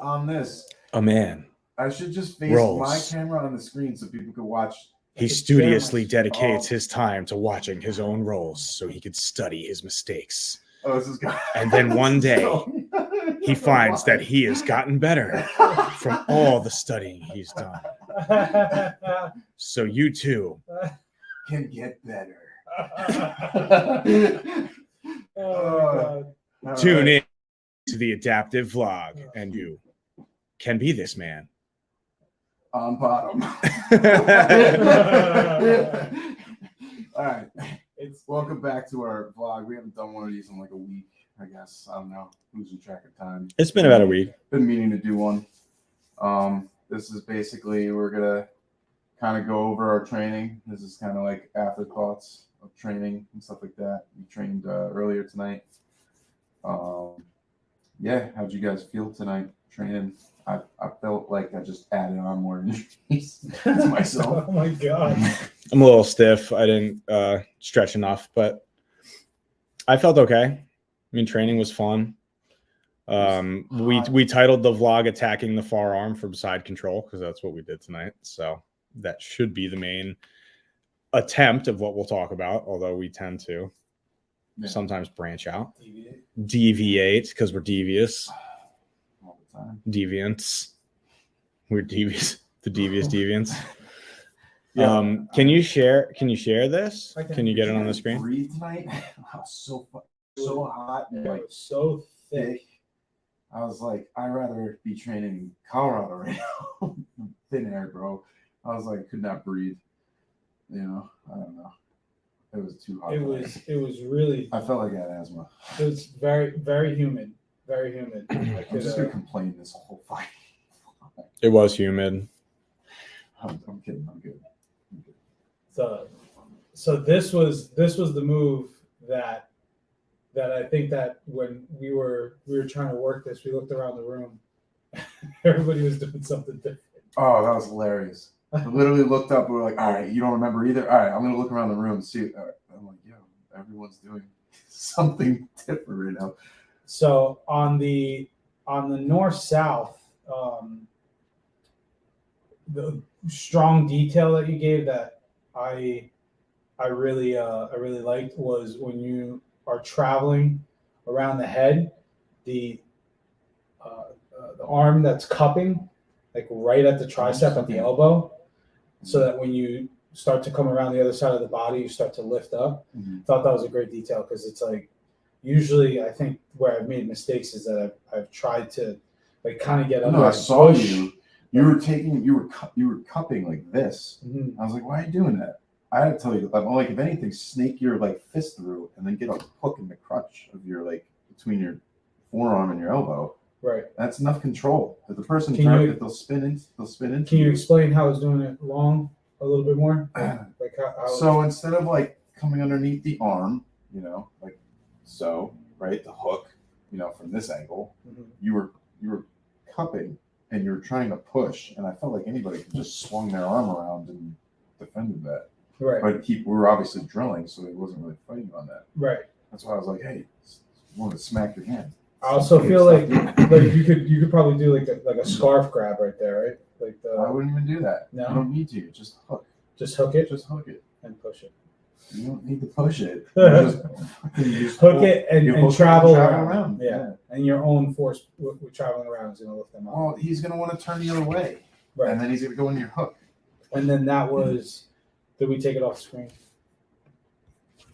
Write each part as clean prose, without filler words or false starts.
on this. A man. I should just face Rolls. my camera on the screen so people could watch. He studiously dedicates his time to watching his own rolls so he could study his mistakes. Oh, this is good. And then one day, he finds that he has gotten better from all the studying he's done. So you too can get better. Oh, God. Tune in to the Adaptive Vlog, and you can be this man. On bottom. All right. Welcome back to our vlog. We haven't done one of these in like a week, I guess. I don't know. Losing track of time. It's been about a week. Been meaning to do one. This is basically, we're gonna kind of go over our training. This is kind of like afterthoughts of training and stuff like that. We trained earlier tonight. Yeah, how'd you guys feel tonight training? I felt like I just added on more injuries to myself. Oh my God. I'm a little stiff. I didn't stretch enough, but I felt okay. I mean, training was fun. We titled the vlog "Attacking the Forearm from Side Control" because that's what we did tonight. So that should be the main attempt of what we'll talk about, although we tend to sometimes branch out. Deviate because we're devious. All the time. Deviants. We're devious. The devious deviants. Yeah. Can you share this? I can. Can you get it on the screen? Breathe tonight. I was so hot and like so thick. I was like, I'd rather be training in Colorado right now. Thin air, bro. I was like, could not breathe. You know, I don't know. It was too hot. It was really. I felt like I had asthma. It was very, very humid. Very humid. I'm just gonna complain this whole fight. It was humid. I'm kidding. I'm good. So this was the move that I think that when we were trying to work this, we looked around the room. Everybody was doing something different. Oh, that was hilarious. I literally looked up and we were like, all right, you don't remember either? All right, I'm going to look around the room and see. I'm like, yeah, everyone's doing something different right now. So on the north-south, the strong detail that you gave that I really liked was when you are traveling around the head, the arm that's cupping, like right at the tricep at the elbow, so that when you start to come around the other side of the body, you start to lift up. Mm-hmm. Thought that was a great detail because it's like usually I think where I've made mistakes is that I've tried to like kind of get up. No, I saw you. You were cupping like this. Mm-hmm. I was like, why are you doing that? I had to tell you, I'm like, if anything, snake your like fist through and then get a hook in the crutch of your like between your forearm and your elbow. Right. That's enough control. If the person they'll spin into. Can you explain how I was doing it long a little bit more? Like how so instead of like coming underneath the arm, you know, like so, right, the hook, you know, from this angle, mm-hmm. you were cupping and you were trying to push, and I felt like anybody could just swung their arm around and defended that. Right. But we were obviously drilling, so he wasn't really fighting on that. Right. That's why I was like, hey, you want to smack your hand. I also feel like you could probably do like a scarf grab right there, right? Like I wouldn't even do that. No? You don't need to. Just hook. Just hook it. Just hook it And push it. You don't need to push it. You just hook it and travel around. Yeah. And your own force with traveling around is going to lift them up. Well, he's going to want to turn the other way. Right. And then he's going to go in your hook. And then that was, did we take it off screen?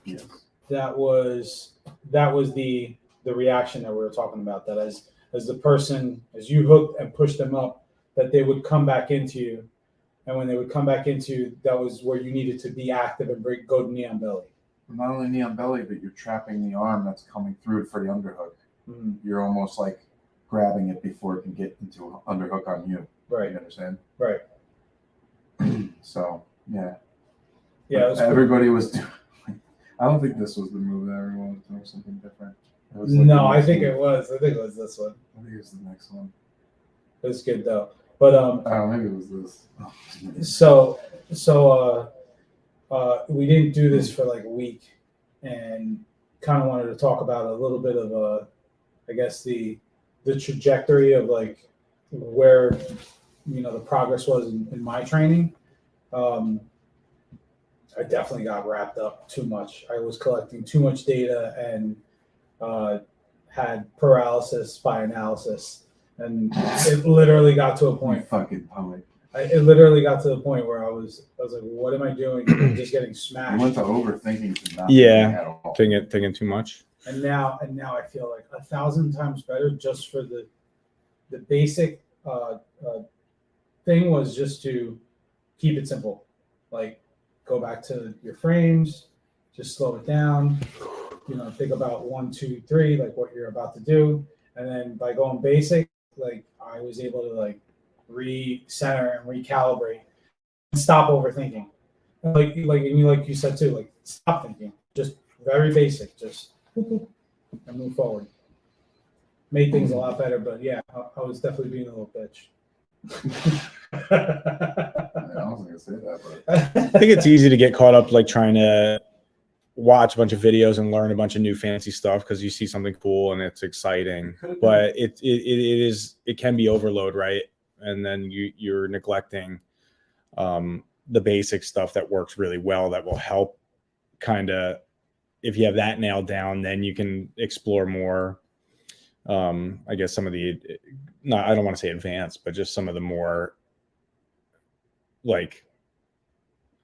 Yes. That was the reaction that we were talking about, that as the person, as you hooked and pushed them up, that they would come back into you. And when they would come back into, that was where you needed to be active and go to knee on belly. Not only knee on belly, but you're trapping the arm that's coming through for the underhook. Mm-hmm. You're almost like grabbing it before it can get into an underhook on you. Right. You understand? Right. So, yeah. Yeah. Everybody was doing. I don't think this was the move that everyone was doing something different. Like no, I think it was. I think it was this one. I think it was the next one. It was good though. But maybe it was this. So we didn't do this for like a week, and kind of wanted to talk about a little bit of I guess the trajectory of like where the progress was in my training, I definitely got wrapped up too much. I was collecting too much data and had paralysis by analysis, and it literally got to a You point. fucking poet. It literally got to the point where I was like, "What am I doing? I'm just getting You smashed." went to overthinking to not Yeah. thinking at all. Thinking too much. And now I feel like 1,000 times better just for the basic thing was just to keep it simple, like go back to your frames, just slow it down, think about 1, 2, 3, like what you're about to do, and then by going basic, like I was able to like recenter and recalibrate and stop overthinking, like you said too, like stop thinking, just very basic, just and move forward. Made things a lot better, but yeah, I was definitely being a little bitch. I wasn't gonna say that, but I think it's easy to get caught up like trying to watch a bunch of videos and learn a bunch of new fancy stuff because you see something cool and it's exciting. But it can be overload, right? And then you're neglecting the basic stuff that works really well that will help kind of, if you have that nailed down, then you can explore more. I guess some of the, I don't want to say advanced, but just some of the more like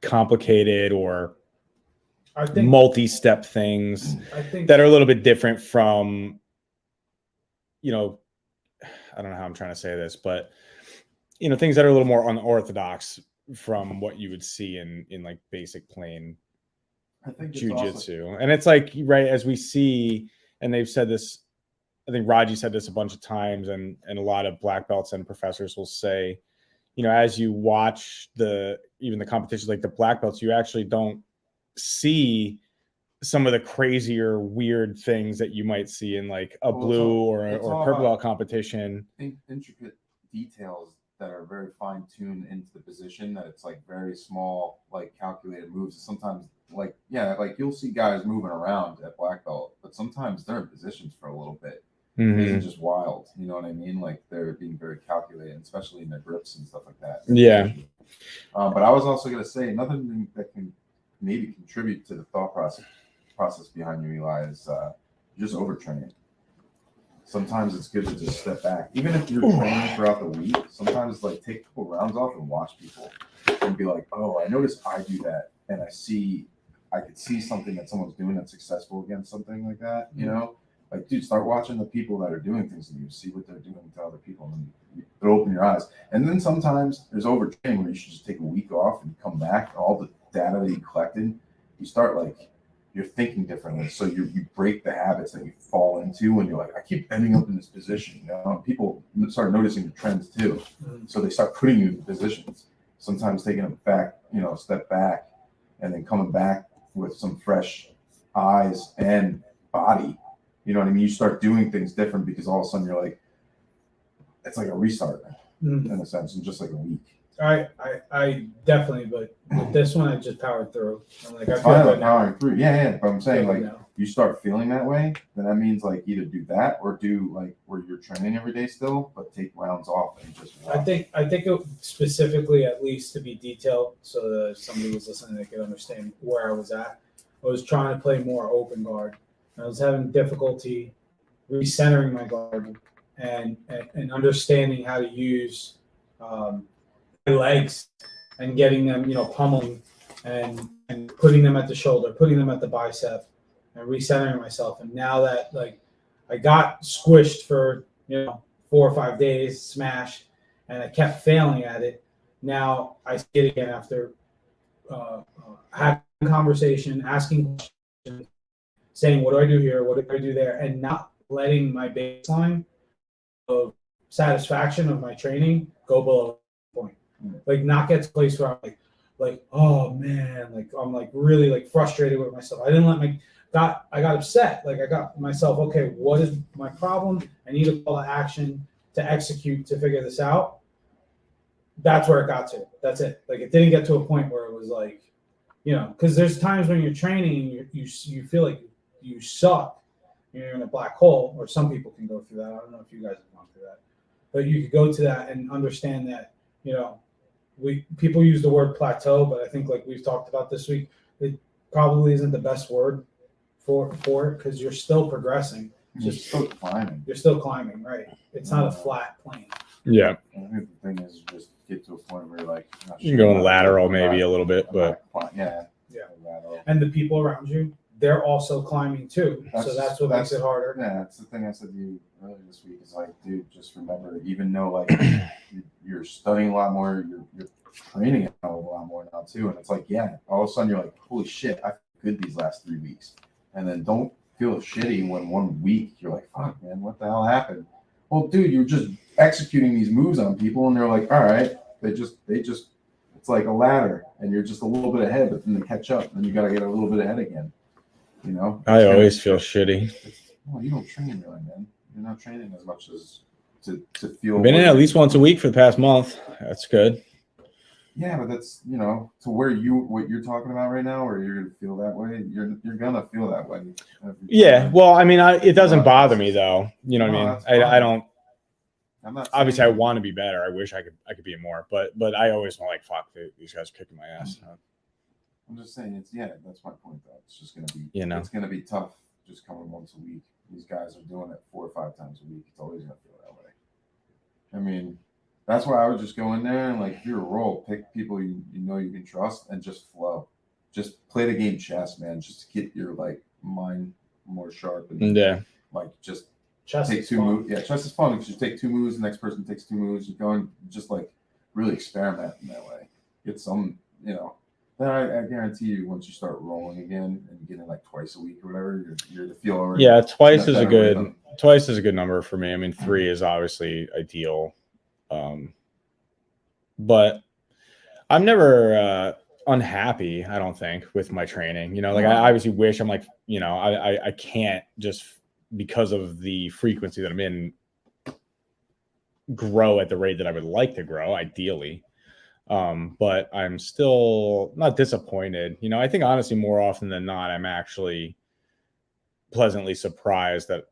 complicated or I think multi-step things I think that are a little bit different from, I don't know how I'm trying to say this, but things that are a little more unorthodox from what you would see in like basic plain I think Jiu Jitsu. And it's like, right, as we see, and they've said this, I think Raji said this a bunch of times, and a lot of black belts and professors will say, as you watch even the competitions like the black belts, you actually don't see some of the crazier, weird things that you might see in like a blue or a purple belt competition. Intricate details that are very fine-tuned into the position, that it's like very small, like calculated moves. Sometimes like you'll see guys moving around at black belt, but sometimes they're in positions for a little bit. Mm-hmm. It isn't just wild, you know what I mean? Like they're being very calculated, especially in their grips and stuff like that. Yeah. But I was also going to say another thing that can maybe contribute to the thought process behind you, Eli, is just overtraining. Sometimes it's good to just step back, even if you're training throughout the week. Sometimes like take a couple rounds off and watch people, and be like, "Oh, I noticed I do that, and I could see something that someone's doing that's successful against something like that." Like, dude, start watching the people that are doing things and you see what they're doing to other people, and it'll open your eyes. And then sometimes there's overtraining where you should just take a week off and come back. All the data that you collected, you start like you're thinking differently. So you break the habits that you fall into, and you're like, I keep ending up in this position. People start noticing the trends too, so they start putting you in positions. Sometimes taking a step back, and then coming back with some fresh eyes and body. You know what I mean? You start doing things different because all of a sudden you're like, it's like a restart in a sense, in just like a week. I definitely, but with this one, I just powered through. I'm like, I feel powering through. Yeah. But I'm saying like you start feeling that way, then that means like either do that or do like where you're training every day still, but take rounds off and just watch. I think it specifically, at least to be detailed, so that if somebody was listening, they could understand where I was at. I was trying to play more open guard. I was having difficulty recentering my guard and understanding how to use my legs and getting them, pummeling and putting them at the shoulder, putting them at the bicep, and recentering myself. And now that like I got squished for 4 or 5 days, smashed, and I kept failing at it. Now I see it again after having a conversation, asking questions, saying, what do I do here? What do I do there? And not letting my baseline of satisfaction of my training go below the point. Like not get to a place where I'm like, oh man, like I'm like really like frustrated with myself. I didn't let I got upset. Like I got myself, okay, what is my problem? I need a call to action to execute to figure this out. That's where it got to. That's it. Like it didn't get to a point where it was like, because there's times when you're training and you feel like you suck, you're in a black hole, or some people can go through that. I don't know if you guys have gone through that. but you could go to that and understand that, people use the word plateau, but I think like we've talked about this week, it probably isn't the best word for it because you're still progressing. You're still climbing. You're still climbing, right? It's not a flat plane. Yeah. I think the thing is just get to a point where you're like, You can go in lateral maybe a little bit, but yeah. Lateral. And the people around you, they're also climbing too. So that's what makes it harder. Yeah, that's the thing I said to you earlier this week. Is like, dude, just remember, even though like you're studying a lot more, you're training a lot more now too. And it's like, yeah, all of a sudden you're like, holy shit, I feel good these last 3 weeks. And then don't feel shitty when 1 week you're like, fuck, man, what the hell happened? Well, dude, you're just executing these moves on people, and they're like, all right, they just. It's like a ladder, and you're just a little bit ahead, but then they catch up, and you got to get a little bit ahead again. I always feel shitty. Well, you don't train really, man. You're not training as much as to feel. I've been in at least once a week for the past month. That's good. Yeah, but that's to what you're talking about right now, where you're gonna feel that way. You're gonna feel that way. Yeah. Well, I mean, it doesn't bother me though. You know what I mean? I don't. I'm not obviously I want to be better. I wish I could be more, but I always want like fuck these guys are kicking my ass. I'm just saying that's my point though. It's just gonna be it's gonna be tough just coming once a week. These guys are doing it 4 or 5 times a week. It's always gonna feel that way. I mean, that's why I would just go in there and like if you're a role, pick people you know you can trust and just flow. Just play the game chess, man. Just to get your like mind more sharp and like just chess take 2 moves. Yeah, chess is fun because you take 2 moves, the next person takes 2 moves. You go and just like really experiment in that way. Get some, Then I guarantee you, once you start rolling again and you get in like twice a week or whatever, you're to feel already. Yeah, twice is a good number for me. I mean, 3 is obviously ideal, but I'm never unhappy. I don't think with my training. Like I obviously wish I'm like I can't just because of the frequency that I'm in grow at the rate that I would like to grow, ideally. But I'm still not disappointed. I think honestly, more often than not, I'm actually pleasantly surprised that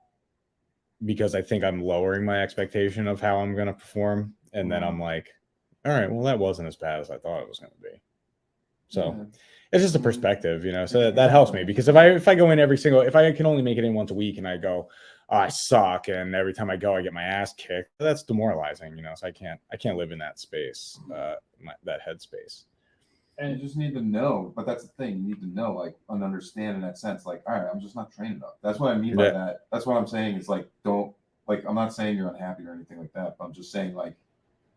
because I think I'm lowering my expectation of how I'm going to perform. And then I'm like, all right, well, that wasn't as bad as I thought it was going to be. So it's just a perspective, so that helps me because if I go in if I can only make it in once a week and I go, oh, I suck. And every time I go, I get my ass kicked. That's demoralizing, so I can't live in that space, that headspace. And you just need to know, but that's the thing. You need to know, like, and understand in that sense, like, all right, I'm just not trained enough. That's what I mean by that. That's what I'm saying is like, don't, like, I'm not saying you're unhappy or anything like that, but I'm just saying, like,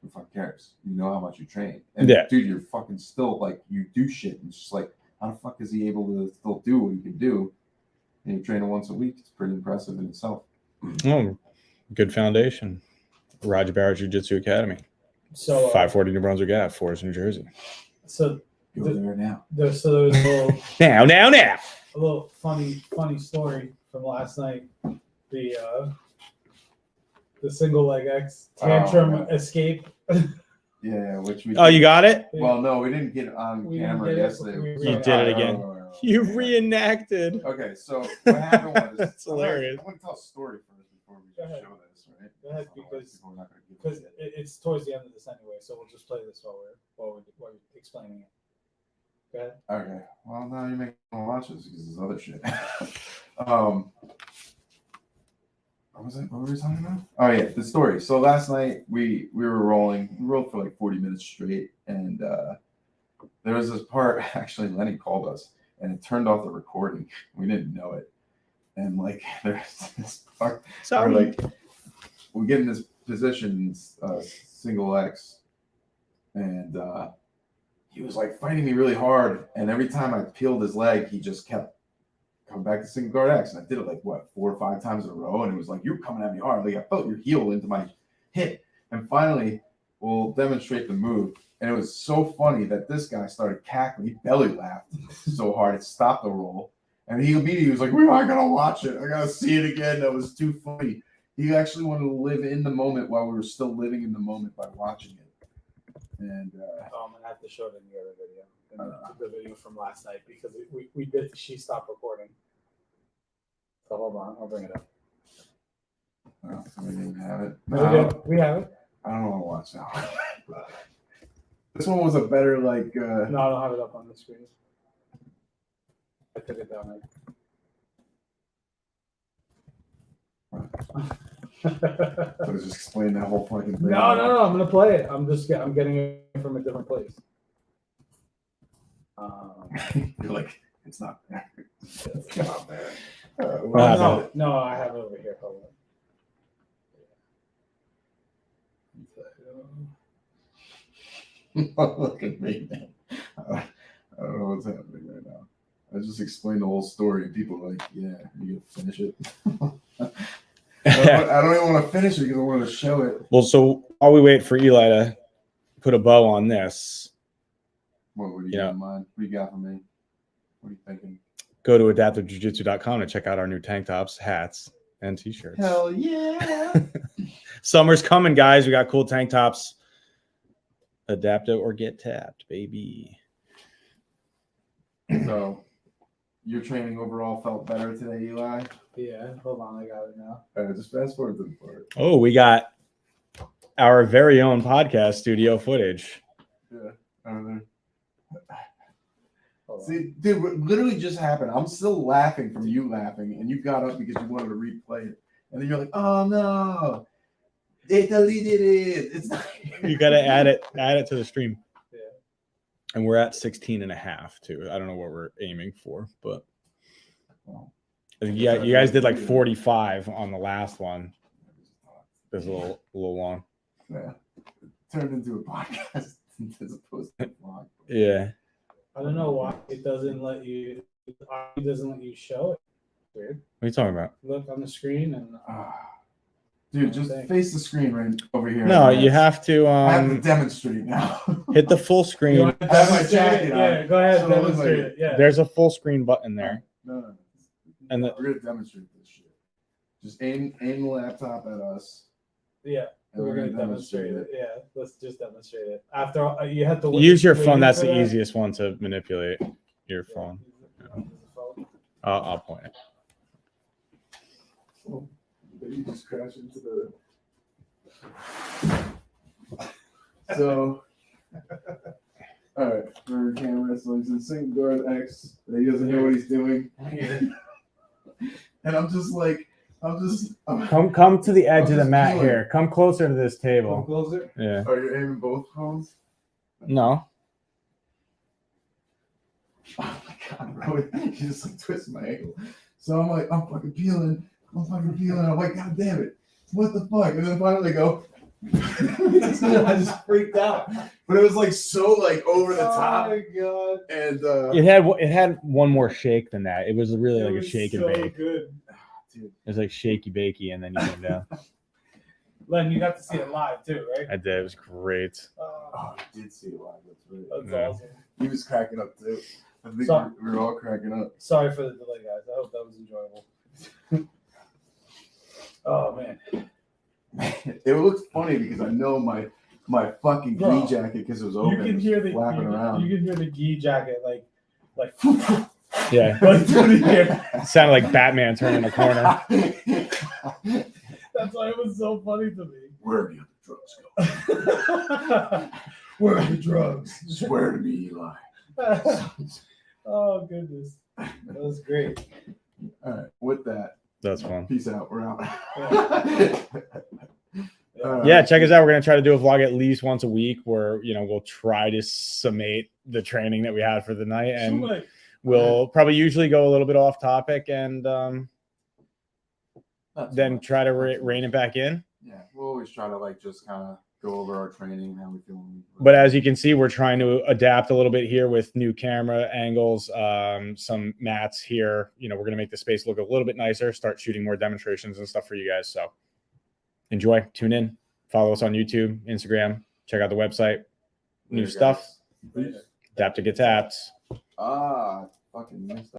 who fuck cares? You know how much you train. And dude, you're fucking still, like, you do shit. And it's just like, how the fuck is he able to still do what he can do? And you train him once a week. It's pretty impressive in itself. Oh, good foundation. Roger Barrett Jiu Jitsu Academy. So 540 New Brunswick Ave, Forest, New Jersey. So go there now. There's a little now. A little funny story from last night. The single leg X tantrum escape. Yeah, which we. Oh, you got it? Well, no, we didn't get it on camera yesterday. You did it again. You reenacted. Okay, so what happened was that's hilarious. I want to tell a story first before we just show this, right? Go ahead, because it's towards the end of this anyway, so we'll just play this while we're explaining it. Go ahead. Okay. Well, now you're making me watch this because there's other shit. What was it? What were we talking about? Oh yeah, the story. So last night we were rolling. We rolled for like 40 minutes straight, and there was this part. Actually, Lenny called us, and it turned off the recording. We didn't know it, and like there's this part. We're like, we get in this position, single X, and he was like fighting me really hard, and every time I peeled his leg, he just kept coming back to single guard X, and I did it like 4 or 5 times in a row, and it was like, you're coming at me hard. Like I felt your heel into my hip, and finally we'll demonstrate the move, and it was so funny that this guy started cackling. He belly laughed so hard it stopped the roll, and he immediately was like, well, I gotta watch it, I gotta see it again. That was too funny. He actually wanted to live in the moment while we were still living in the moment by watching it. And I'm gonna have to show it in the other video. The video from last night because we did. She stopped recording. So hold on, I'll bring it up. Oh, so we didn't have it. We have it. I don't want to watch that one. This one was a better, like. No, I don't have it up on the screen. I took it down. I was just explaining that whole fucking thing. No. I'm gonna play it. I'm getting it from a different place. You're like, it's not there. It's not there. Well, No, I have it over here. Hold on. Look at me, man. I don't know what's happening right now. I just explained the whole story, and people are like, yeah, you can finish it. I don't even want to finish it because I want to show it. Well, so while we wait for Eli to put a bow on this, What do you got in mind? What do you got for me? What are you thinking? go to adaptivejujitsu.com to check out our new tank tops, hats, and t-shirts. Hell yeah! Summer's coming, guys. We got cool tank tops. Adapt it or get tapped, baby. So, your training overall felt better today, Eli? Yeah, hold on, I got it now. Just fast forward to the part. Oh, we got our very own podcast studio footage. Yeah. Hold Hold on. See, dude, what literally just happened. I'm still laughing from you laughing, and you got up because you wanted to replay it. And then you're like, oh no, they deleted it. It's not You got to add it to the stream. Yeah. And we're at 16 and a half too. I don't know what we're aiming for, but Well, I think you guys did like 45 on the last one. It was a little long. yeah. It turned into a podcast as opposed to a vlog. Yeah. I don't know why it doesn't let you. It doesn't let you show it. Weird. What are you talking about? Look on the screen and. Dude, just face the screen right over here. No, you have to I have to demonstrate now. hit the full You screen. want to I have my demonstrate jacket it? on. Yeah, go ahead, So it looks demonstrate like- it. Yeah. There's a full screen button there. No. And We're gonna demonstrate this shit. Just aim the laptop at us. Yeah. And We're gonna demonstrate it. Yeah, let's just demonstrate it. After you have to Use your wait phone. That's for the that. easiest one to manipulate. Your phone. I'll point it. Oh, you just crash into the. So, all right, for camera, so he's in single guard X. He doesn't know what he's doing, and I'm just like, Come to the edge I'm of the just mat peeling. here. Come closer to this table. Closer. Yeah. Are you aiming both phones? No. Oh my god, bro! He just like twists my ankle. So I'm like, I'm fucking peeling. I'm like, god damn it, what the fuck? And then finally I go. I just freaked out, but it was like so like over the top. Oh my god! And It had one more shake than that. It was really It like a was shake and so bake. good. dude, It was like shaky bakey, and then you came down. Len, you got to see it live too, right? I did. It was great. oh, I did see it live. That's right. That's Yeah. awesome. He was cracking up too. I think So- we were all cracking up. Sorry for the delay, guys. I hope that was enjoyable. Oh man. It looked funny because I know my fucking Bro, gi jacket because it was You open. can hear the flapping around. you can hear the gi jacket like Yeah. like through the air. It sounded like Batman turning a corner. That's why it was so funny to me. Where do the drugs go? Where are the drugs? Swear to me, Eli. Oh goodness, that was great. All right, with that, That's fun. peace out. We're out. Yeah, check us out. We're gonna try to do a vlog at least once a week where we'll try to summate the training that we had for the night, and we'll probably usually go a little bit off topic and then try to rein it back in. Yeah, we'll always try to like just kind of go over our training and how we feel. But as you can see, we're trying to adapt a little bit here with new camera angles, some mats here. We're going to make the space look a little bit nicer, start shooting more demonstrations and stuff for you guys. So enjoy, tune in, follow us on YouTube, Instagram, check out the website, new Later, stuff. guys. Adapt to get tapped. Fucking missed